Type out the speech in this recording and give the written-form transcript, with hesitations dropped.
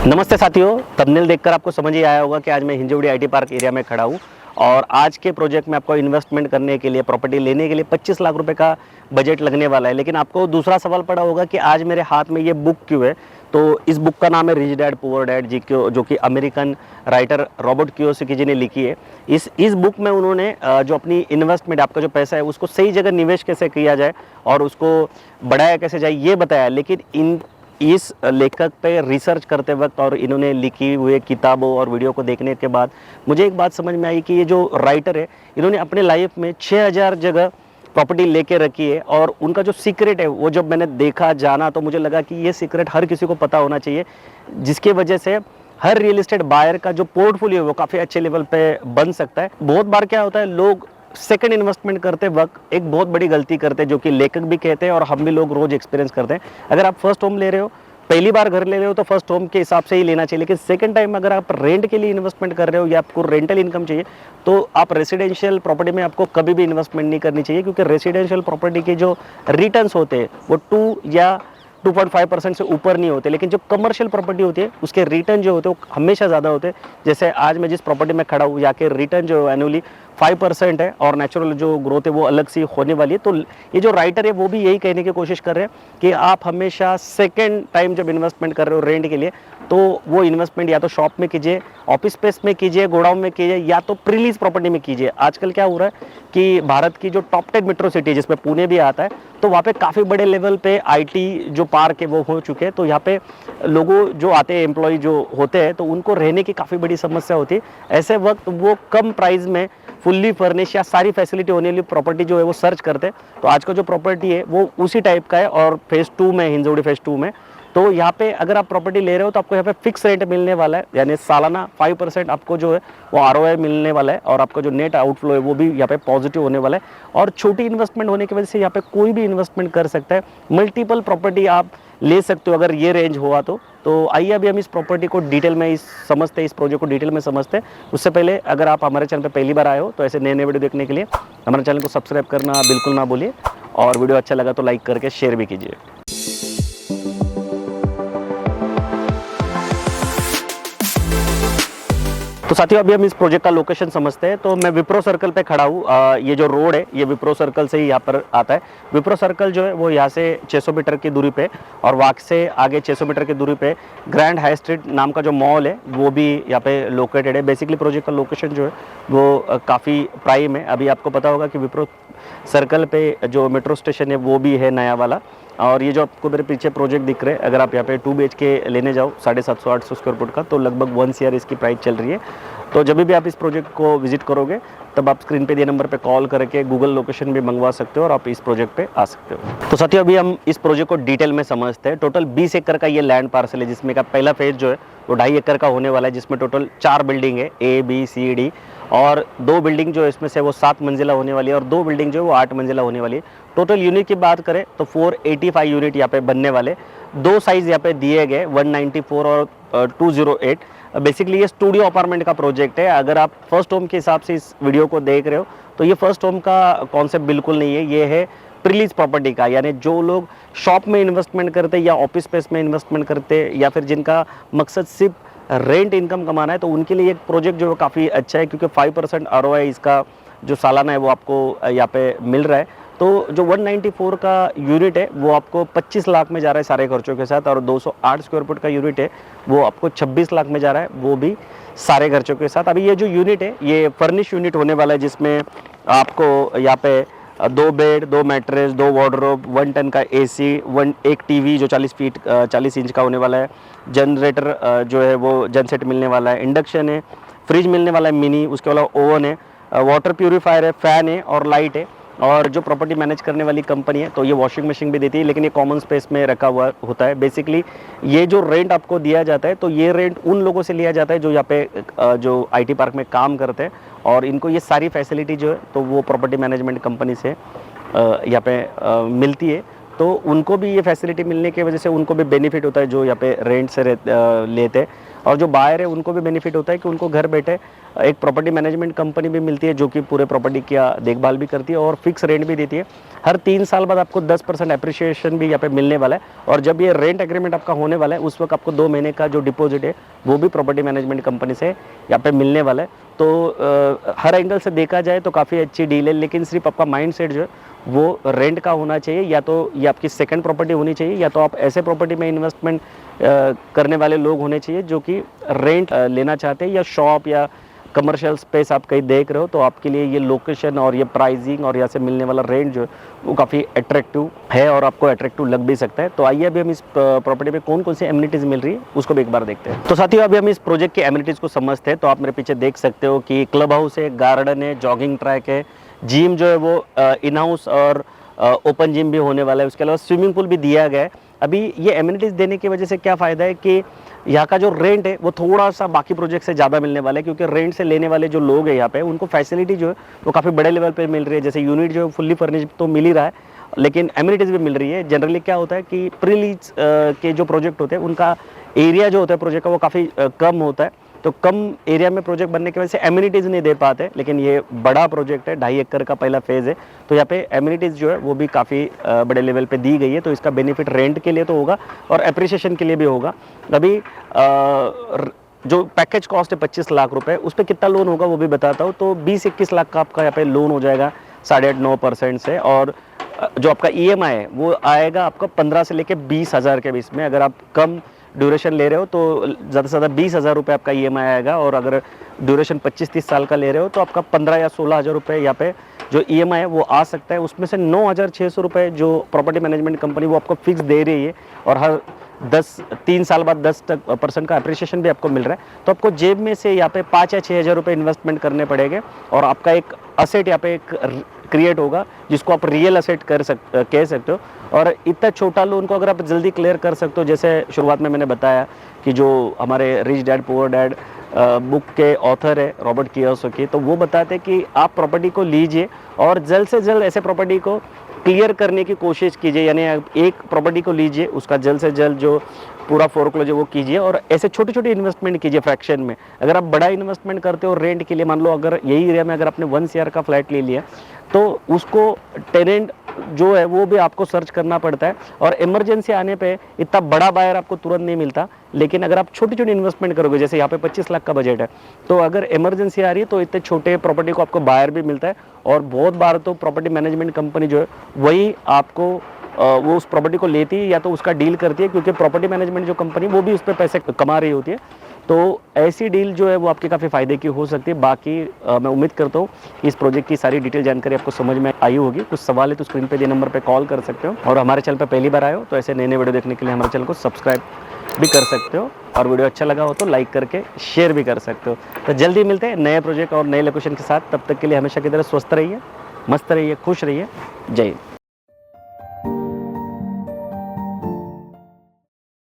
नमस्ते साथियों, थंबनेल देखकर आपको समझ ही आया होगा कि आज मैं हिंजवड़ी आईटी पार्क एरिया में खड़ा हूँ और आज के प्रोजेक्ट में आपको इन्वेस्टमेंट करने के लिए, प्रॉपर्टी लेने के लिए 25 लाख रुपए का बजट लगने वाला है। लेकिन आपको दूसरा सवाल पड़ा होगा कि आज मेरे हाथ में ये बुक क्यों है। तो इस बुक का नाम है रिच डैड पुअर डैड जी, जो कि अमेरिकन राइटर रॉबर्ट कियोसाकी जी ने लिखी है। इस बुक में उन्होंने जो अपनी इन्वेस्टमेंट, आपका जो पैसा है उसको सही जगह निवेश कैसे किया जाए और उसको बढ़ाया कैसे जाए ये बताया। लेकिन इस लेखक पे रिसर्च करते वक्त और इन्होंने लिखी हुए किताबों और वीडियो को देखने के बाद मुझे एक बात समझ में आई कि ये जो राइटर है इन्होंने अपने लाइफ में 6000 जगह प्रॉपर्टी लेके रखी है। और उनका जो सीक्रेट है वो जब मैंने देखा, जाना, तो मुझे लगा कि ये सीक्रेट हर किसी को पता होना चाहिए, जिसकी वजह से हर रियल एस्टेट बायर का जो पोर्टफोलियो है वो काफ़ी अच्छे लेवल पे बन सकता है। बहुत बार क्या होता है, लोग सेकंड इन्वेस्टमेंट करते वक्त एक बहुत बड़ी गलती करते हैं, जो कि लेखक भी कहते हैं और हम भी लोग रोज एक्सपीरियंस करते हैं। अगर आप फर्स्ट होम ले रहे हो, पहली बार घर ले रहे हो, तो फर्स्ट होम के हिसाब से ही लेना चाहिए। लेकिन सेकंड टाइम अगर आप रेंट के लिए इन्वेस्टमेंट कर रहे हो या आपको रेंटल इनकम चाहिए, तो आप रेसिडेंशियल प्रॉपर्टी में आपको कभी भी इन्वेस्टमेंट नहीं करनी चाहिए, क्योंकि रेसिडेंशियल प्रॉपर्टी के जो रिटर्न्स होते हैं वो 2 या 2.5% से ऊपर नहीं होते। लेकिन जो कमर्शियल प्रॉपर्टी होती है उसके रिटर्न जो होते हैं वो हमेशा ज़्यादा होते हैं। जैसे आज मैं जिस प्रॉपर्टी में खड़ा हूँ, यहाँ के रिटर्न जो एनुअली 5% है और नेचुरल जो ग्रोथ है वो अलग सी होने वाली है। तो ये जो राइटर है वो भी यही कहने की कोशिश कर रहे हैं कि आप हमेशा सेकेंड टाइम जब इन्वेस्टमेंट कर रहे हो रेंट के लिए, तो वो इन्वेस्टमेंट या तो शॉप में कीजिए, ऑफिस स्पेस में कीजिए, गोडाउन में कीजिए, या तो प्रीलीज प्रॉपर्टी में कीजिए। आजकल क्या हो रहा है कि भारत की जो टॉप 10 मेट्रो सिटी जिसमें पुणे भी आता है, तो वहाँ पे काफ़ी बड़े लेवल पे आईटी जो पार्क है वो हो चुके हैं। तो यहाँ पे लोगों जो आते हैं, एम्प्लॉय जो होते हैं, तो उनको रहने की काफ़ी बड़ी समस्या होती है। ऐसे वक्त वो कम प्राइस में फुल्ली फर्निश या सारी फैसिलिटी होने वाली प्रॉपर्टी जो है वो सर्च करते हैं। तो आज का जो प्रॉपर्टी है वो उसी टाइप का है और फेज़ 2 में, हिंजवड़ी फेज़ 2 में। तो यहाँ पे अगर आप प्रॉपर्टी ले रहे हो तो आपको यहाँ पे फिक्स रेंट मिलने वाला है, यानी सालाना 5% आपको जो है वो आरओआई मिलने वाला है और आपका जो नेट आउटफ्लो है वो भी यहाँ पे पॉजिटिव होने वाला है। और छोटी इन्वेस्टमेंट होने की वजह से यहाँ पे कोई भी इन्वेस्टमेंट कर सकता है। मल्टीपल प्रॉपर्टी आप ले सकते हो अगर ये रेंज हुआ तो आइए अभी हम इस प्रॉपर्टी को डिटेल में समझते हैं, इस प्रोजेक्ट को डिटेल में समझते हैं। उससे पहले अगर आप हमारे चैनल पर पहली बार आए हो तो ऐसे नए नए वीडियो देखने के लिए हमारे चैनल को सब्सक्राइब करना बिल्कुल ना भूलिए, और वीडियो अच्छा लगा तो लाइक करके शेयर भी कीजिए। तो साथियों अभी हम इस प्रोजेक्ट का लोकेशन समझते हैं। तो मैं विप्रो सर्कल पे खड़ा हूँ। ये जो रोड है ये विप्रो सर्कल से ही यहाँ पर आता है। विप्रो सर्कल जो है वो यहाँ से 600 मीटर की दूरी पे और वहाँ से आगे 600 मीटर की दूरी पे ग्रैंड हाई स्ट्रीट नाम का जो मॉल है वो भी यहाँ पे लोकेटेड है। बेसिकली प्रोजेक्ट का लोकेशन जो है वो काफ़ी प्राइम है। अभी आपको पता होगा कि विप्रो सर्कल पे जो मेट्रो स्टेशन है वो भी है नया वाला। और ये जो आपको मेरे पीछे प्रोजेक्ट दिख रहे हैं, अगर आप यहाँ पे 2 BHK लेने जाओ 750-800 स्क्वायर फुट का, तो लगभग 1 CR इसकी प्राइस चल रही है। तो जब भी आप इस प्रोजेक्ट को विजिट करोगे तब आप स्क्रीन पे दिए नंबर पे कॉल करके गूगल लोकेशन भी मंगवा सकते हो और आप इस प्रोजेक्ट पे आ सकते हो। तो साथियों अभी हम इस प्रोजेक्ट को डिटेल में समझते हैं। टोटल 20 एकड़ का ये लैंड पार्सल है, जिसमें का पहला फेज जो है वो 2.5 एकड़ का होने वाला है, जिसमें टोटल 4 बिल्डिंग है, A, B, C, D, और 2 बिल्डिंग जो है इसमें से वो 7 मंजिला होने वाली है और 2 बिल्डिंग जो है वो 8 मंजिला होने वाली है। टोटल यूनिट की बात करें तो 485 यूनिट यहाँ पे बनने वाले। 2 साइज यहाँ पे दिए गए, 194 और 208। बेसिकली ये स्टूडियो अपार्टमेंट का प्रोजेक्ट है। अगर आप फर्स्ट होम के हिसाब से इस वीडियो को देख रहे हो तो ये फर्स्ट होम का कॉन्सेप्ट बिल्कुल नहीं है, ये है प्रीलीज प्रॉपर्टी का। यानी जो लोग शॉप में इन्वेस्टमेंट करते या ऑफिस स्पेस में इन्वेस्टमेंट करते या फिर जिनका मकसद सिर्फ रेंट इनकम कमाना है, तो उनके लिए एक प्रोजेक्ट जो है काफ़ी अच्छा है, क्योंकि 5% आरओआई इसका जो सालाना है वो आपको यहाँ पे मिल रहा है। तो जो 194 का यूनिट है वो आपको 25 लाख में जा रहा है सारे खर्चों के साथ, और 208 स्क्वायर फुट का यूनिट है वो आपको 26 लाख में जा रहा है, वो भी सारे खर्चों के साथ। अभी ये जो यूनिट है ये फर्निश यूनिट होने वाला है, जिसमें आपको यहाँ पे 2 बेड, 2 मैट्रेस, 2 वार्डरोब, 1 टन का AC, एक टीवी जो 40 इंच का होने वाला है, जनरेटर जो है वो जनसेट मिलने वाला है, इंडक्शन है, फ्रिज मिलने वाला है मिनी, उसके अलावा ओवन है, वाटर प्यूरीफायर है, फ़ैन है और लाइट है। और जो प्रॉपर्टी मैनेज करने वाली कंपनी है तो ये वॉशिंग मशीन भी देती है, लेकिन ये कॉमन स्पेस में रखा हुआ होता है। बेसिकली ये जो रेंट आपको दिया जाता है तो ये रेंट उन लोगों से लिया जाता है जो यहाँ पे जो आईटी पार्क में काम करते हैं, और इनको ये सारी फैसिलिटी जो है तो वो प्रॉपर्टी मैनेजमेंट कंपनी से यहाँ पे मिलती है। तो उनको भी ये फैसिलिटी मिलने की वजह से उनको भी बेनिफिट होता है जो यहाँ पे रेंट से लेते हैं। और जो बायर है उनको भी बेनिफिट होता है कि उनको घर बैठे एक प्रॉपर्टी मैनेजमेंट कंपनी भी मिलती है जो कि पूरे प्रॉपर्टी की देखभाल भी करती है और फिक्स रेंट भी देती है। हर 3 साल बाद आपको 10% एप्रिसिएशन भी यहाँ पे मिलने वाला है, और जब ये रेंट एग्रीमेंट आपका होने वाला है उस वक्त आपको 2 महीने का जो डिपॉजिट है वो भी प्रॉपर्टी मैनेजमेंट कंपनी से यहाँ पे मिलने वाला है। तो हर एंगल से देखा जाए तो काफ़ी अच्छी डील है, लेकिन सिर्फ आपका माइंड सेट जो है वो रेंट का होना चाहिए, या तो ये आपकी सेकंड प्रॉपर्टी होनी चाहिए, या तो आप ऐसे प्रॉपर्टी में इन्वेस्टमेंट करने वाले लोग होने चाहिए जो कि रेंट लेना चाहते हैं, या शॉप या कमर्शियल स्पेस आप कहीं देख रहे हो तो आपके लिए ये लोकेशन और ये प्राइसिंग और यहाँ से मिलने वाला रेंट जो है वो काफ़ी अट्रैक्टिव है और आपको अट्रैक्टिव लग भी सकता है। तो आइए अभी हम इस प्रॉपर्टी में कौन कौन सी एमिनिटीज़ मिल रही है उसको भी एक बार देखते हैं। तो साथियों अभी हम इस प्रोजेक्ट के एमिनिटीज़ को समझते हैं। तो आप मेरे पीछे देख सकते हो कि क्लब हाउस है, गार्डन है, जॉगिंग ट्रैक है, जिम जो है वो इन हाउस और ओपन जिम भी होने वाला है, उसके अलावा स्विमिंग पूल भी दिया गया है। अभी ये एमिनिटीज़ देने की वजह से क्या फ़ायदा है कि यहाँ का जो रेंट है वो थोड़ा सा बाकी प्रोजेक्ट से ज़्यादा मिलने वाला है, क्योंकि रेंट से लेने वाले जो लोग हैं यहाँ पे उनको फैसिलिटी जो है वो काफ़ी बड़े लेवल पे मिल रही है। जैसे यूनिट जो है फुल्ली फर्निश्ड तो मिल ही रहा है, लेकिन एमिनिटीज़ भी मिल रही है। जनरली क्या होता है कि प्री लीज के जो प्रोजेक्ट होते हैं उनका एरिया जो होता है प्रोजेक्ट का वो काफ़ी कम होता है, तो कम एरिया में प्रोजेक्ट बनने की वजह से एमिनिटीज़ नहीं दे पाते। लेकिन ये बड़ा प्रोजेक्ट है, 2.5 एकड़ का पहला फेज़ है, तो यहाँ पे एमिनिटीज़ जो है वो भी काफ़ी बड़े लेवल पे दी गई है। तो इसका बेनिफिट रेंट के लिए तो होगा और एप्रिसिएशन के लिए भी होगा। अभी जो पैकेज कॉस्ट है 25 लाख रुपए, उस पर कितना लोन होगा वो भी बताता हूँ। तो 20-21 लाख का आपका यहाँ पे लोन हो जाएगा 8.5-9% से, और जो आपका EMI है वो आएगा आपका 15 से लेके 20,000 के बीच में। अगर आप कम ड्यूरेशन ले रहे हो तो ज़्यादा से ज़्यादा 20,000 रुपये आपका EMI आएगा, और अगर ड्यूरेशन 25-30 साल का ले रहे हो तो आपका 15 या 16,000 रुपये यहाँ पे जो EMI है वो आ सकता है। उसमें से 9,600 रुपये जो प्रॉपर्टी मैनेजमेंट कंपनी वो आपको फिक्स दे रही है, और हर 3 साल बाद 10% का अप्रिसिएशन भी आपको मिल रहा है। तो आपको जेब में से यहाँ पे 5 या 6,000 रुपये इन्वेस्टमेंट करने पड़ेंगे, और आपका एक असेट यहाँ पे एक क्रिएट होगा जिसको आप रियल असेट कह सकते हो। और इतना छोटा लोन को अगर आप जल्दी क्लियर कर सकते हो, जैसे शुरुआत में मैंने बताया कि जो हमारे rich dad poor dad book के ऑथर है रॉबर्ट कियोसाकी, तो वो बताते हैं कि आप प्रॉपर्टी को लीजिए और जल्द से जल्द ऐसे प्रॉपर्टी को क्लियर करने की कोशिश कीजिए। यानी एक प्रॉपर्टी को लीजिए, उसका जल्द से जल्द जो पूरा फोरक्लोजर वो कीजिए, और ऐसे छोटे छोटे इन्वेस्टमेंट कीजिए फ्रैक्शन में। अगर आप बड़ा इन्वेस्टमेंट करते हो रेंट के लिए, मान लो अगर यही एरिया में अगर आपने 1 CR का फ्लैट ले लिया तो उसको टेनेंट जो है वो भी आपको सर्च करना पड़ता है, और इमरजेंसी आने पे इतना बड़ा बायर आपको तुरंत नहीं मिलता। लेकिन अगर आप छोटी छोटी इन्वेस्टमेंट करोगे, जैसे यहाँ पे 25 लाख का बजट है, तो अगर इमरजेंसी आ रही है तो इतने छोटे प्रॉपर्टी को आपको बायर भी मिलता है। और बहुत बार तो प्रॉपर्टी मैनेजमेंट कंपनी जो है वही आपको वो उस प्रॉपर्टी को लेती है या तो उसका डील करती है, क्योंकि प्रॉपर्टी मैनेजमेंट जो कंपनी वो भी उस पर पैसे कमा रही होती है। तो ऐसी डील जो है वो आपके काफ़ी फ़ायदे की हो सकती है। बाकी मैं उम्मीद करता हूँ कि इस प्रोजेक्ट की सारी डिटेल जानकारी आपको समझ में आई होगी। कुछ सवाल है तो स्क्रीन पे दिए नंबर पे कॉल कर सकते हो, और हमारे चैनल पे पहली बार आए हो तो ऐसे नए नए वीडियो देखने के लिए हमारे चैनल को सब्सक्राइब भी कर सकते हो, और वीडियो अच्छा लगा हो तो लाइक करके शेयर भी कर सकते हो। तो जल्दी मिलते हैं नए प्रोजेक्ट और नए लोकेशन के साथ। तब तक के लिए हमेशा की तरह स्वस्थ रहिए, मस्त रहिए, खुश रहिए। जय हिंद।